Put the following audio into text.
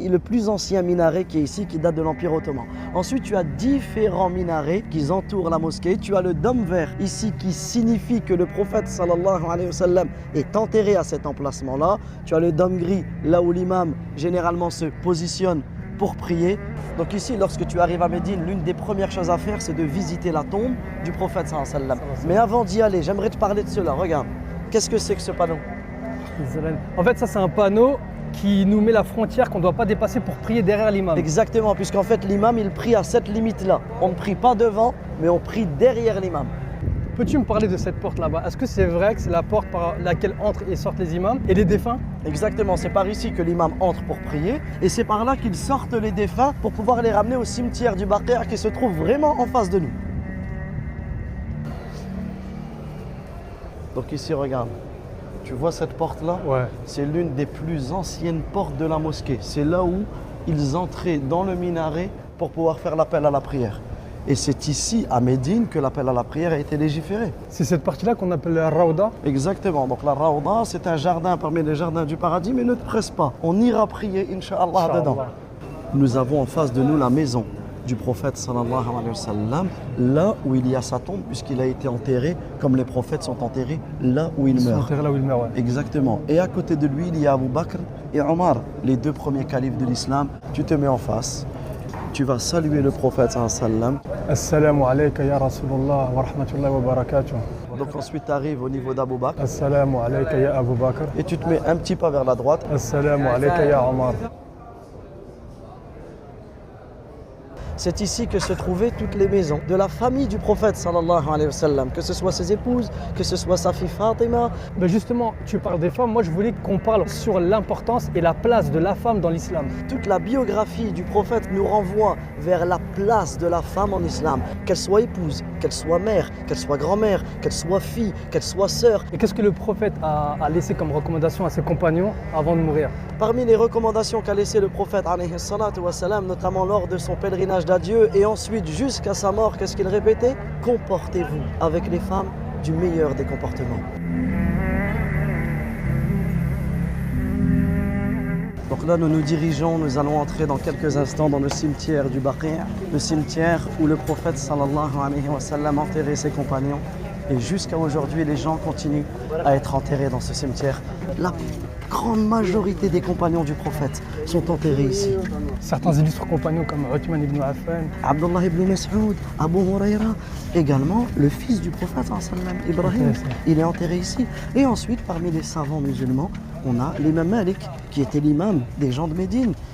Et le plus ancien minaret qui est ici, qui date de l'Empire ottoman. Ensuite, tu as différents minarets qui entourent la mosquée. Tu as le dôme vert ici qui signifie que le prophète sallallahu alayhi wa sallam est enterré à cet emplacement-là. Tu as le dôme gris, là où l'imam généralement se positionne pour prier. Donc ici, lorsque tu arrives à Médine, l'une des premières choses à faire, c'est de visiter la tombe du prophète sallallahu alayhi wa sallam. Mais avant d'y aller, j'aimerais te parler de cela. Regarde, qu'est-ce que c'est que ce panneau? En fait, ça c'est un panneau qui nous met la frontière qu'on ne doit pas dépasser pour prier derrière l'imam. Exactement, puisqu'en fait l'imam il prie à cette limite-là. On ne prie pas devant, mais on prie derrière l'imam. Peux-tu me parler de cette porte là-bas? Est-ce que c'est vrai que c'est la porte par laquelle entrent et sortent les imams et les défunts? Exactement, c'est par ici que l'imam entre pour prier et c'est par là qu'ils sortent les défunts pour pouvoir les ramener au cimetière du Baqi' qui se trouve vraiment en face de nous. Donc ici, regarde. Tu vois cette porte-là? Ouais. C'est l'une des plus anciennes portes de la mosquée. C'est là où ils entraient dans le minaret pour pouvoir faire l'appel à la prière. Et c'est ici, à Médine, que l'appel à la prière a été légiféré. C'est cette partie-là qu'on appelle la Rawda. Exactement. Donc la Rawda, c'est un jardin parmi les jardins du paradis, mais ne te presse pas. On ira prier, Inch'Allah, dedans. Nous avons en face de nous la maison du prophète sallallahu alayhi wa sallam, là où il y a sa tombe, puisqu'il a été enterré, comme les prophètes sont enterrés, là où ils meurent. Là où il meurt, ouais. Exactement. Et à côté de lui, il y a Abu Bakr et Omar, les deux premiers califes de l'islam. Tu te mets en face, tu vas saluer le prophète sallallahu alayhi wa sallam. Assalamu alayka ya Rasulullah wa rahmatullahi wa barakatuh. Donc ensuite tu arrives au niveau d'Abu Bakr. Assalamu alayka ya Abu Bakr. Et tu te mets un petit pas vers la droite. Assalamu alayka ya Omar. C'est ici que se trouvaient toutes les maisons de la famille du prophète sallallahu alayhi wa sallam, que ce soit ses épouses, que ce soit sa fille Fatima. Ben justement, tu parles des femmes, moi je voulais qu'on parle sur l'importance et la place de la femme dans l'islam. Toute la biographie du prophète nous renvoie vers la place de la femme en islam, qu'elle soit épouse, qu'elle soit mère, qu'elle soit grand-mère, qu'elle soit fille, qu'elle soit sœur. Et qu'est-ce que le prophète a laissé comme recommandation à ses compagnons avant de mourir? Parmi les recommandations qu'a laissé le prophète alayhi salatu wa salam, notamment lors de son pèlerinage d'adieu et ensuite jusqu'à sa mort, qu'est-ce qu'il répétait? Comportez-vous avec les femmes du meilleur des comportements. Donc là, nous nous dirigeons, nous allons entrer dans quelques instants dans le cimetière du Baqi', le cimetière où le prophète sallallahu alayhi wa sallam enterrait ses compagnons. Et jusqu'à aujourd'hui, les gens continuent à être enterrés dans ce cimetière. La grande majorité des compagnons du prophète sont enterrés ici. Certains illustres compagnons comme Uthman ibn Affan, Abdullah ibn Mas'ud, Abu Huraira, également le fils du prophète sallam, Ibrahim, il est enterré ici. Et ensuite, parmi les savants musulmans, on a l'imam Malik, qui était l'imam des gens de Médine.